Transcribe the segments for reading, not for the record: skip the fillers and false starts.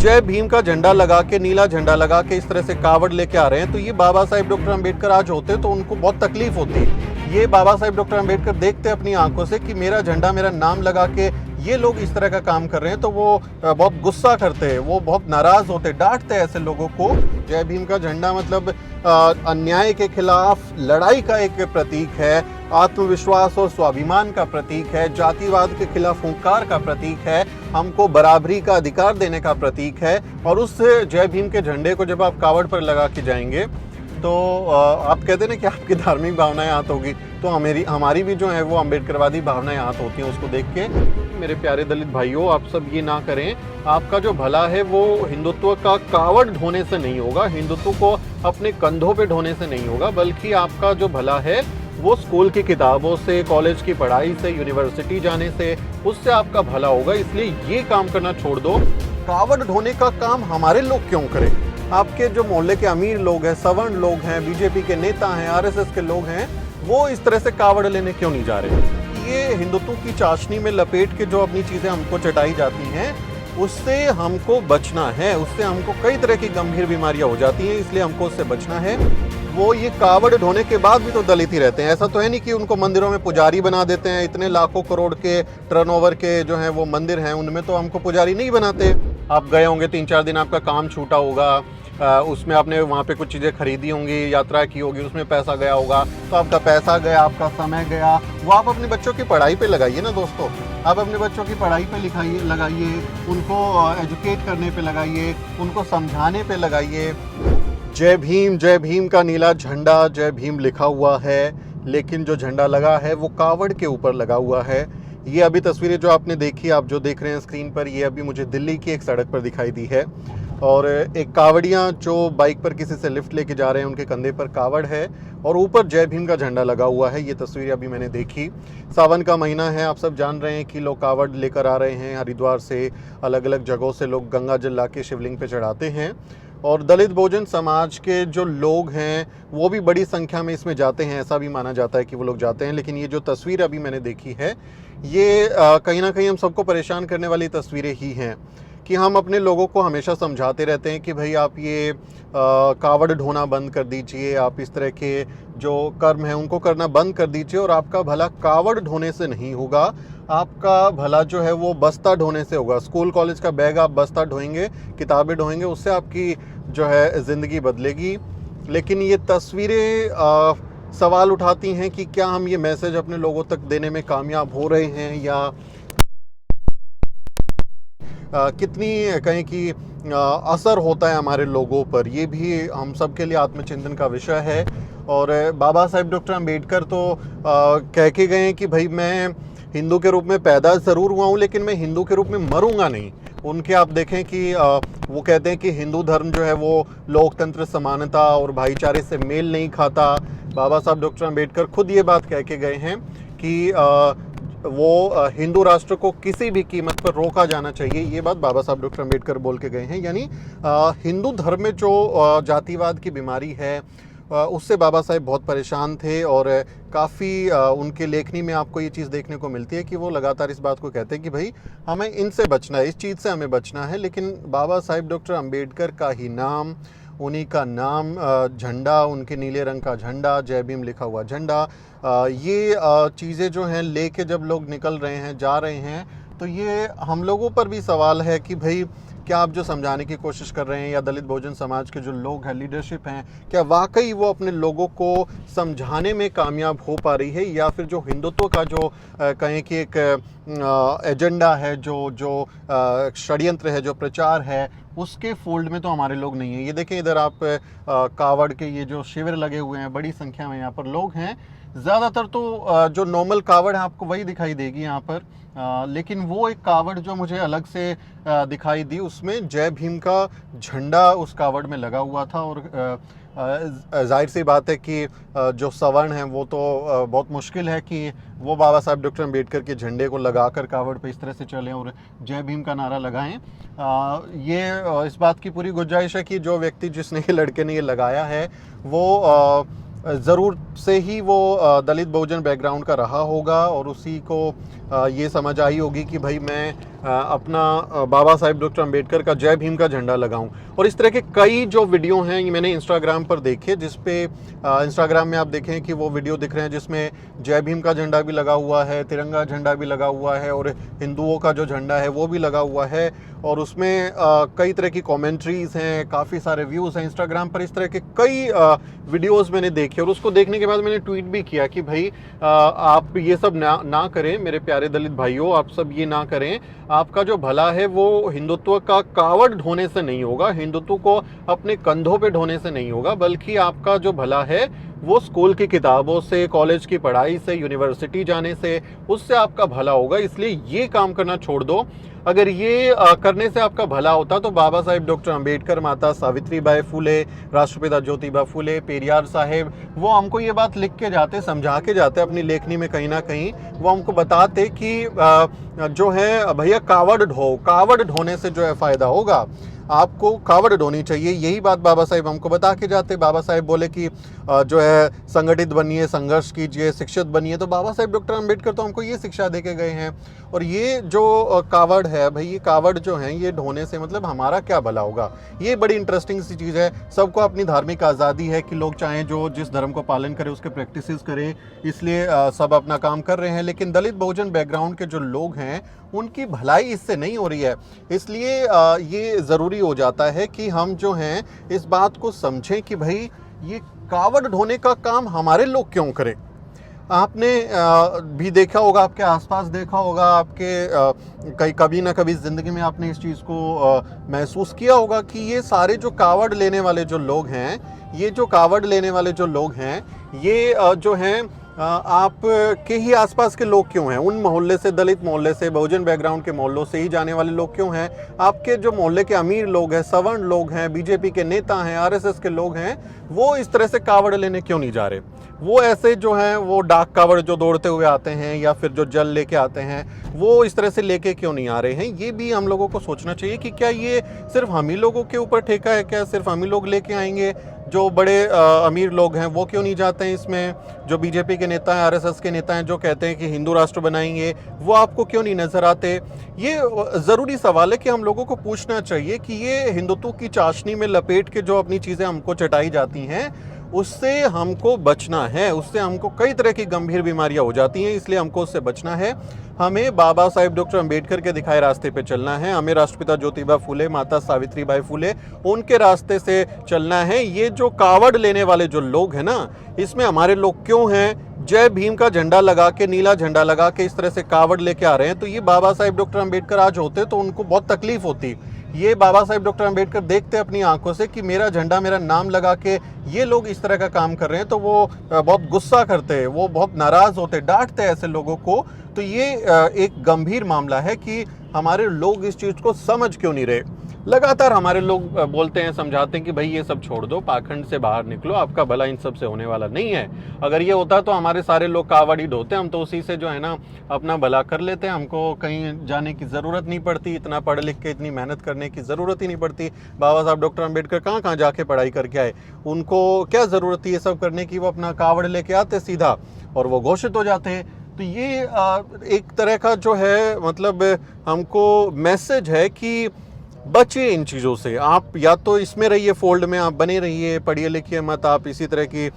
जय भीम का झंडा लगा के, नीला झंडा लगा के इस तरह से कावड़ लेके आ रहे हैं, तो ये बाबा साहेब डॉक्टर अंबेडकर आज होते तो उनको बहुत तकलीफ होती। ये बाबा साहेब डॉक्टर अंबेडकर देखते अपनी आंखों से कि मेरा झंडा, मेरा नाम लगा के ये लोग इस तरह का काम कर रहे हैं, तो वो बहुत गुस्सा करते हैं, वो बहुत नाराज होते, डांटते ऐसे लोगों को। जय भीम का झंडा मतलब अन्याय के खिलाफ लड़ाई का एक प्रतीक है, आत्मविश्वास और स्वाभिमान का प्रतीक है, जातिवाद के खिलाफ हुंकार का प्रतीक है, हमको बराबरी का अधिकार देने का प्रतीक है। और उस जय भीम के झंडे को जब आप कावड़ पर लगा के जाएंगे तो आप कहते हैं ना कि आपकी धार्मिक भावनाएं आहत होगी, तो हमारी भी जो है वो अम्बेडकरवादी भावनाएं आहत होती हैं उसको देख के। मेरे प्यारे दलित भाइयों, आप सब ये ना करें। आपका जो भला है वो हिंदुत्व का कावड़ ढोने से नहीं होगा, हिंदुत्व को अपने कंधों पे ढोने से नहीं होगा, बल्कि आपका जो भला है वो स्कूल की किताबों से, कॉलेज की पढ़ाई से, यूनिवर्सिटी जाने से, उससे आपका भला होगा। इसलिए ये काम करना छोड़ दो। कावड़ ढोने का काम हमारे लोग क्यों करें? आपके जो मोहल्ले के अमीर लोग हैं, सवर्ण लोग हैं, बीजेपी के नेता हैं, आरएसएस के लोग हैं, वो इस तरह से कावड़ लेने क्यों नहीं जा रहे? ये हिंदुत्व की चाशनी में लपेट के जो अपनी चीजें हमको चटाई जाती हैं, उससे हमको बचना है। उससे हमको कई तरह की गंभीर बीमारियां हो जाती हैं, इसलिए हमको उससे बचना है। वो ये कावड़ ढोने के बाद भी तो दलित ही रहते हैं। ऐसा तो है नहीं कि उनको मंदिरों में पुजारी बना देते हैं। इतने लाखों करोड़ के टर्नओवर के जो हैं वो मंदिर हैं, उनमें तो हमको पुजारी नहीं बनाते। आप गए होंगे, 3-4 दिन आपका काम छूटा होगा, उसमें आपने वहाँ पे कुछ चीज़ें खरीदी होंगी, यात्रा की होगी, उसमें पैसा गया होगा, तो आपका पैसा गया, आपका समय गया, वो आप अपने बच्चों की पढ़ाई पे लगाइए ना दोस्तों। आप अपने बच्चों की पढ़ाई पे लगाइए, उनको एजुकेट करने पे लगाइए, उनको समझाने पे लगाइए। जय भीम का नीला झंडा जय भीम लिखा हुआ है, लेकिन जो झंडा लगा है वो कावड़ के ऊपर लगा हुआ है। ये अभी तस्वीरें जो आपने देखी, आप जो देख रहे हैं स्क्रीन पर, ये अभी मुझे दिल्ली की एक सड़क पर दिखाई दी है। और एक कावड़ियाँ जो बाइक पर किसी से लिफ्ट लेके जा रहे हैं, उनके कंधे पर कावड़ है और ऊपर जय भीम का झंडा लगा हुआ है। ये तस्वीर अभी मैंने देखी। सावन का महीना है, आप सब जान रहे हैं कि लोग कावड़ लेकर आ रहे हैं हरिद्वार से, अलग अलग जगहों से लोग गंगा जल ला के शिवलिंग पे चढ़ाते हैं। और दलित बहुजन समाज के जो लोग हैं वो भी बड़ी संख्या में इसमें जाते हैं, ऐसा भी माना जाता है कि वो लोग जाते हैं। लेकिन ये जो तस्वीर अभी मैंने देखी है, ये कहीं ना कहीं हम सबको परेशान करने वाली तस्वीरें ही हैं कि हम अपने लोगों को हमेशा समझाते रहते हैं कि भाई आप ये कावड़ ढोना बंद कर दीजिए, आप इस तरह के जो कर्म हैं उनको करना बंद कर दीजिए, और आपका भला कावड़ ढोने से नहीं होगा, आपका भला जो है वो बस्ता ढोने से होगा। स्कूल कॉलेज का बैग आप बस्ता ढोएंगे, किताबें ढोएंगे, उससे आपकी जो है ज़िंदगी बदलेगी। लेकिन ये तस्वीरें सवाल उठाती हैं कि क्या हम ये मैसेज अपने लोगों तक देने में कामयाब हो रहे हैं, या कितनी कहें कि असर होता है हमारे लोगों पर। ये भी हम सब के लिए आत्मचिंतन का विषय है। और बाबा साहेब डॉक्टर अंबेडकर तो कह के गए हैं कि भाई मैं हिंदू के रूप में पैदा ज़रूर हुआ हूँ, लेकिन मैं हिंदू के रूप में मरूंगा नहीं। उनके आप देखें कि वो कहते हैं कि हिंदू धर्म जो है वो लोकतंत्र, समानता और भाईचारे से मेल नहीं खाता। बाबा साहब डॉक्टर अंबेडकर खुद ये बात कह के गए हैं कि वो हिंदू राष्ट्र को किसी भी कीमत पर रोका जाना चाहिए। ये बात बाबा साहब डॉक्टर अंबेडकर बोल के गए हैं। यानी हिंदू धर्म में जो जातिवाद की बीमारी है उससे बाबा साहेब बहुत परेशान थे। और काफ़ी उनके लेखनी में आपको ये चीज़ देखने को मिलती है कि वो लगातार इस बात को कहते हैं कि भाई हमें इनसे बचना है, इस चीज़ से हमें बचना है। लेकिन बाबा साहेब डॉक्टर अंबेडकर का ही नाम, उन्हीं का नाम, झंडा, उनके नीले रंग का झंडा, जय भीम लिखा हुआ झंडा, ये चीज़ें जो हैं लेके जब लोग निकल रहे हैं, जा रहे हैं, तो ये हम लोगों पर भी सवाल है कि भाई क्या आप जो समझाने की कोशिश कर रहे हैं, या दलित बहुजन समाज के जो लोग हैं, लीडरशिप हैं, क्या वाकई वो अपने लोगों को समझाने में कामयाब हो पा रही है, या फिर जो हिंदुत्व का जो कहें कि एक एजेंडा है, जो षड्यंत्र है, जो प्रचार है, उसके फोल्ड में तो हमारे लोग नहीं हैं। ये देखें इधर आप कावड़ के ये जो शिविर लगे हुए हैं, बड़ी संख्या में यहाँ पर लोग हैं। ज़्यादातर तो जो नॉर्मल कावड़ है आपको वही दिखाई देगी यहाँ पर, लेकिन वो एक कावड़ जो मुझे अलग से दिखाई दी, उसमें जय भीम का झंडा उस कावड़ में लगा हुआ था। और जाहिर सी बात है कि जो सवर्ण हैं वो तो बहुत मुश्किल है कि वो बाबा साहब डॉक्टर अंबेडकर के झंडे को लगाकर कावड़ पे इस तरह से चलें और जय भीम का नारा लगाएं। ये इस बात की पूरी गुंजाइश है कि जो व्यक्ति, जिसने ये लड़के ने ये लगाया है, वो ज़रूर से ही वो दलित बहुजन बैकग्राउंड का रहा होगा, और उसी को ये समझ आई होगी कि भाई मैं अपना बाबा साहेब डॉक्टर अंबेडकर का जय भीम का झंडा लगाऊं। और इस तरह के कई जो वीडियो हैं ये मैंने इंस्टाग्राम पर देखे, जिस पे इंस्टाग्राम में आप देखें कि वो वीडियो दिख रहे हैं जिसमें जय भीम का झंडा भी लगा हुआ है, तिरंगा झंडा भी लगा हुआ है और हिंदुओं का जो झंडा है वो भी लगा हुआ है। और उसमें कई तरह की कमेंट्रीज़ हैं, काफ़ी सारे व्यूज़ हैं इंस्टाग्राम पर। इस तरह के कई वीडियोस मैंने देखे और उसको देखने के बाद मैंने ट्वीट भी किया कि भाई आप ये सब ना करें मेरे प्यारे दलित भाइयों, आप सब ये ना करें। आपका जो भला है वो हिंदुत्व का कावड़ ढोने से नहीं होगा, हिंदुत्व को अपने कंधों पे ढोने से नहीं होगा, बल्कि आपका जो भला है वो स्कूल की किताबों से, कॉलेज की पढ़ाई से, यूनिवर्सिटी जाने से, उससे आपका भला होगा। इसलिए ये काम करना छोड़ दो। अगर ये करने से आपका भला होता तो बाबा साहेब डॉक्टर अंबेडकर, माता सावित्रीबाई फुले, राष्ट्रपिता ज्योतिबा फुले, पेरियार साहेब, वो हमको ये बात लिख के जाते, समझा के जाते अपनी लेखनी में कहीं ना कहीं। वो हमको बताते कि जो है भैया कावड़ ढोने से जो है फायदा होगा, आपको कावड़ ढोनी चाहिए। यही बात बाबा साहेब हमको बता के जाते। बाबा साहेब बोले कि जो है संगठित बनिए, संघर्ष कीजिए, शिक्षित बनिए। तो बाबा साहेब डॉक्टर अंबेडकर तो हमको ये शिक्षा दे के गए हैं। और ये जो कावड़ है भाई, ये कावड़ जो है ये ढोने से मतलब हमारा क्या भला होगा। ये बड़ी इंटरेस्टिंग सी चीज़ है। सबको अपनी धार्मिक आज़ादी है कि लोग चाहें जो जिस धर्म को पालन करें उसके प्रैक्टिसेस करें, इसलिए सब अपना काम कर रहे हैं। लेकिन दलित बहुजन बैकग्राउंड के जो लोग हैं उनकी भलाई इससे नहीं हो रही है। इसलिए ये ज़रूरी हो जाता है कि हम जो हैं इस बात को समझें कि भाई ये कावड़ ढोने का काम हमारे लोग क्यों करें। आपने भी देखा होगा, आपके आसपास देखा होगा, आपके कभी ना कभी ज़िंदगी में आपने इस चीज़ को महसूस किया होगा कि ये सारे जो कावड़ लेने वाले जो लोग हैं, ये जो कावड़ लेने वाले जो लोग हैं, ये जो हैं आप के ही आसपास के लोग क्यों हैं। उन मोहल्ले से, दलित मोहल्ले से, बहुजन बैकग्राउंड के मोहल्लों से ही जाने वाले लोग क्यों हैं। आपके जो मोहल्ले के अमीर लोग हैं, सवर्ण लोग हैं, बीजेपी के नेता हैं, आरएसएस के लोग हैं, वो इस तरह से कावड़ लेने क्यों नहीं जा रहे। वो ऐसे जो हैं वो डाक कावड़ जो दौड़ते हुए आते हैं या फिर जो जल लेके आते हैं, वो इस तरह से लेके क्यों नहीं आ रहे हैं। ये भी हम लोगों को सोचना चाहिए कि क्या ये सिर्फ हम ही लोगों के ऊपर ठेका है, क्या सिर्फ हम ही लोग लेके आएंगे। जो बड़े अमीर लोग हैं वो क्यों नहीं जाते हैं इसमें। जो बीजेपी के नेता हैं, आरएसएस के नेता हैं, जो कहते हैं कि हिंदू राष्ट्र बनाएंगे, वो आपको क्यों नहीं नजर आते। ये ज़रूरी सवाल है कि हम लोगों को पूछना चाहिए कि ये हिंदुत्व की चाशनी में लपेट के जो अपनी चीज़ें हमको चटाई जाती हैं, उससे हमको बचना है। उससे हमको कई तरह की गंभीर बीमारियां हो जाती हैं, इसलिए हमको उससे बचना है। हमें बाबा साहेब डॉक्टर अंबेडकर के दिखाए रास्ते पे चलना है। हमें राष्ट्रपिता ज्योतिबा फुले, माता सावित्रीबाई फुले, उनके रास्ते से चलना है। ये जो कावड़ लेने वाले जो लोग हैं ना, इसमें हमारे लोग क्यों हैं जय भीम का झंडा लगा के, नीला झंडा लगा के इस तरह से कावड़ लेके आ रहे हैं। तो ये बाबा साहेब डॉक्टर अंबेडकर आज होते तो उनको बहुत तकलीफ होती। ये बाबा साहेब डॉक्टर अंबेडकर देखते अपनी आंखों से कि मेरा झंडा, मेरा नाम लगा के ये लोग इस तरह का काम कर रहे हैं, तो वो बहुत गुस्सा करते, वो बहुत नाराज होते, डांटते ऐसे लोगों को। तो ये एक गंभीर मामला है कि हमारे लोग इस चीज़ को समझ क्यों नहीं रहे। लगातार हमारे लोग बोलते हैं, समझाते हैं कि भाई ये सब छोड़ दो, पाखंड से बाहर निकलो, आपका भला इन सब से होने वाला नहीं है। अगर ये होता तो हमारे सारे लोग कावड़ ही ढोते, हम तो उसी से जो है ना अपना भला कर लेते हैं। हमको कहीं जाने की ज़रूरत नहीं पड़ती, इतना पढ़ लिख के इतनी मेहनत करने की ज़रूरत ही नहीं पड़ती। बाबा साहब डॉक्टर अंबेडकर कहाँ कहाँ जाके पढ़ाई करके आए, उनको क्या ज़रूरत थी ये सब करने की। वो अपना कावड़ लेके आते सीधा और वो घोषित हो जाते हैं। तो ये एक तरह का जो है मतलब हमको मैसेज है कि बचिए इन चीज़ों से। आप या तो इसमें रहिए, फोल्ड में आप बने रहिए, पढ़िए लिखिए मत, आप इसी तरह की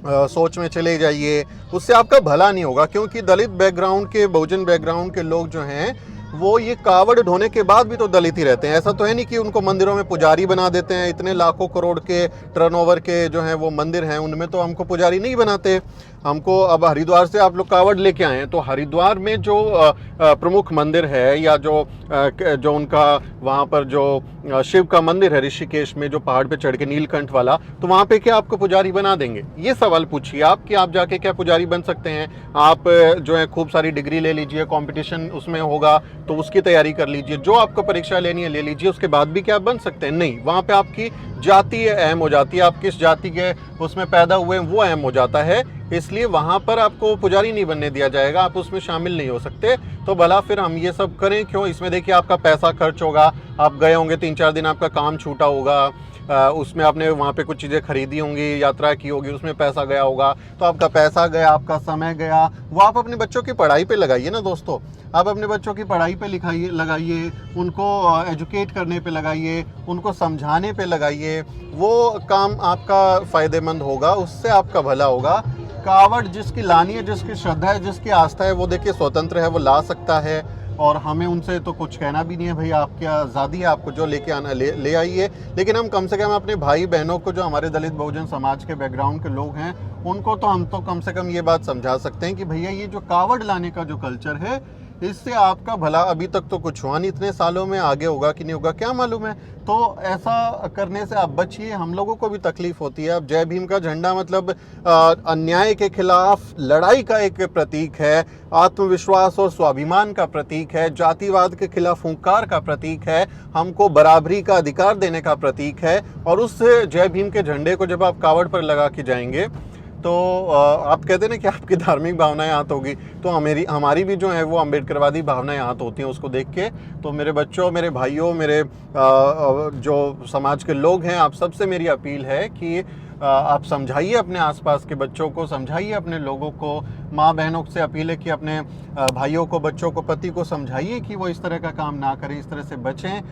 सोच में चले जाइए, उससे आपका भला नहीं होगा। क्योंकि दलित बैकग्राउंड के, बहुजन बैकग्राउंड के लोग जो हैं वो ये कावड़ ढोने के बाद भी तो दलित ही रहते हैं। ऐसा तो है नहीं कि उनको मंदिरों में पुजारी बना देते हैं। इतने लाखों करोड़ के टर्नओवर के जो हैं वो मंदिर हैं, उनमें तो हमको पुजारी नहीं बनाते। हमको अब हरिद्वार से आप लोग कावड़ लेके आए हैं, तो हरिद्वार में जो प्रमुख मंदिर है या जो उनका वहाँ पर जो शिव का मंदिर है ऋषिकेश में, जो पहाड़ पे चढ़ के नीलकंठ वाला, तो वहाँ पे क्या आपको पुजारी बना देंगे। ये सवाल पूछिए आप कि आप जाके क्या पुजारी बन सकते हैं। आप जो है खूब सारी डिग्री ले लीजिए, कंपटीशन उसमें होगा तो उसकी तैयारी कर लीजिए, जो आपको परीक्षा लेनी है ले लीजिए, उसके बाद भी क्या आप बन सकते हैं। नहीं, वहाँ पे आपकी जाति अहम हो जाती है, आप किस जाति के उसमें पैदा हुए हैं वो अहम हो जाता है। इसलिए वहाँ पर आपको पुजारी नहीं बनने दिया जाएगा, आप उसमें शामिल नहीं हो सकते। तो भला फिर हम ये सब करें क्यों? इसमें देखिए आपका पैसा खर्च होगा, आप गए होंगे 3-4 दिन, आपका काम छूटा होगा, उसमें आपने वहाँ पे कुछ चीज़ें खरीदी होंगी, यात्रा की होगी, उसमें पैसा गया होगा, तो आपका पैसा गया, आपका समय गया, वो आप अपने बच्चों की पढ़ाई पे लगाइए ना दोस्तों। आप अपने बच्चों की पढ़ाई पे लगाइए, उनको एजुकेट करने पे लगाइए, उनको समझाने पे लगाइए, वो काम आपका फ़ायदेमंद होगा, उससे आपका भला होगा। कावड़ जिसकी लानी है, जिसकी श्रद्धा है, जिसकी आस्था है, वो देखिए स्वतंत्र है, वो ला सकता है, और हमें उनसे तो कुछ कहना भी नहीं है। भाई आपकी आज़ादी है, आपको जो लेके आना ले आइए। लेकिन हम कम से कम अपने भाई बहनों को, जो हमारे दलित बहुजन समाज के बैकग्राउंड के लोग हैं, उनको तो हम तो कम से कम ये बात समझा सकते हैं कि भैया ये जो कावड़ लाने का जो कल्चर है, इससे आपका भला अभी तक तो कुछ हुआ नहीं, इतने सालों में आगे होगा कि नहीं होगा क्या मालूम है। तो ऐसा करने से आप बचिए, हम लोगों को भी तकलीफ होती है। अब जय भीम का झंडा मतलब अन्याय के खिलाफ लड़ाई का एक प्रतीक है, आत्मविश्वास और स्वाभिमान का प्रतीक है, जातिवाद के खिलाफ हुंकार का प्रतीक है, हमको बराबरी का अधिकार देने का प्रतीक है। और उस जय भीम के झंडे को जब आप कावड़ पर लगा के जाएंगे तो आप कहते हैं ना कि आपकी धार्मिक भावनाएं आहत होगी, तो हमारी भी जो है वो अम्बेडकरवादी भावनाएं आहत होती हैं उसको देख के। तो मेरे बच्चों, मेरे भाइयों, मेरे जो समाज के लोग हैं, आप सबसे मेरी अपील है कि आप समझाइए अपने आसपास के बच्चों को, समझाइए अपने लोगों को, माँ बहनों से अपील है कि अपने भाइयों को, बच्चों को, पति को समझाइए कि वो इस तरह का काम ना करें, इस तरह से बचें।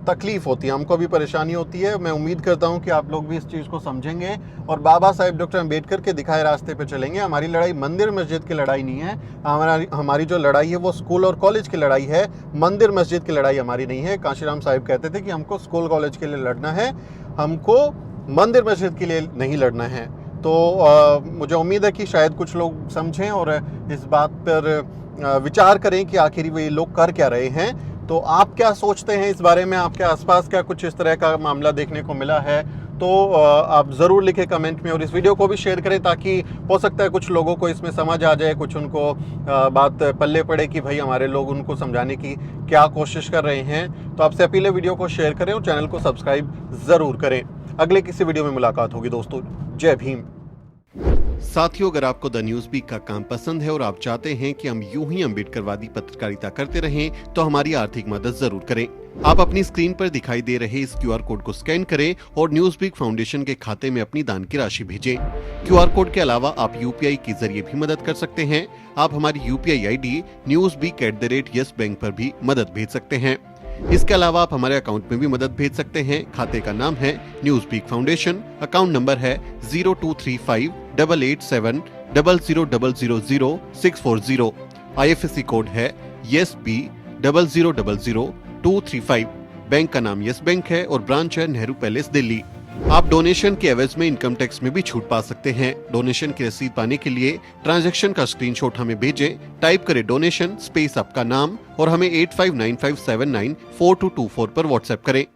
तकलीफ़ होती है, हमको भी परेशानी होती है। मैं उम्मीद करता हूँ कि आप लोग भी इस चीज़ को समझेंगे और बाबा साहेब डॉक्टर अम्बेडकर के दिखाए रास्ते पे चलेंगे। हमारी लड़ाई मंदिर मस्जिद की लड़ाई नहीं है, हमारी जो लड़ाई है वो स्कूल और कॉलेज की लड़ाई है, मंदिर मस्जिद की लड़ाई हमारी नहीं है। कांशीराम साहिब कहते थे कि हमको स्कूल कॉलेज के लिए लड़ना है, हमको मंदिर मस्जिद के लिए नहीं लड़ना है। तो मुझे उम्मीद है कि शायद कुछ लोग समझें और इस बात पर विचार करें कि आखिर वे लोग कर क्या रहे हैं। तो आप क्या सोचते हैं इस बारे में? आपके आसपास क्या कुछ इस तरह का मामला देखने को मिला है? तो आप ज़रूर लिखें कमेंट में, और इस वीडियो को भी शेयर करें ताकि हो सकता है कुछ लोगों को इसमें समझ आ जाए, कुछ उनको बात पल्ले पड़े कि भाई हमारे लोग उनको समझाने की क्या कोशिश कर रहे हैं। तो आपसे अपील है, वीडियो को शेयर करें और चैनल को सब्सक्राइब ज़रूर करें। अगले किसी वीडियो में मुलाकात होगी दोस्तों। जय भीम। साथियों, अगर आपको द न्यूज़ वीक का काम पसंद है और आप चाहते हैं कि हम यूं ही अम्बेडकरवादी पत्रकारिता करते रहें, तो हमारी आर्थिक मदद जरूर करें। आप अपनी स्क्रीन पर दिखाई दे रहे इस QR कोड को स्कैन करें और न्यूज़ वीक फाउंडेशन के खाते में अपनी दान की राशि भेजें। QR कोड के अलावा आप UPI के जरिए भी मदद कर सकते हैं। आप हमारी UPI ID newsweek@yes bank पर भी मदद भेज सकते हैं। इसके अलावा आप हमारे अकाउंट में भी मदद भेज सकते हैं। खाते का नाम है Newsweek foundation, account number है 02358800000640। IFSC कोड है YesB000235। बैंक का नाम यस बैंक है और ब्रांच है नेहरू पैलेस दिल्ली। आप डोनेशन के एवज में इनकम टैक्स में भी छूट पा सकते हैं। डोनेशन की रसीद पाने के लिए ट्रांजैक्शन का स्क्रीनशॉट हमें भेजें, टाइप करें डोनेशन स्पेस आपका नाम और हमें 8595794224 पर व्हाट्सएप करें।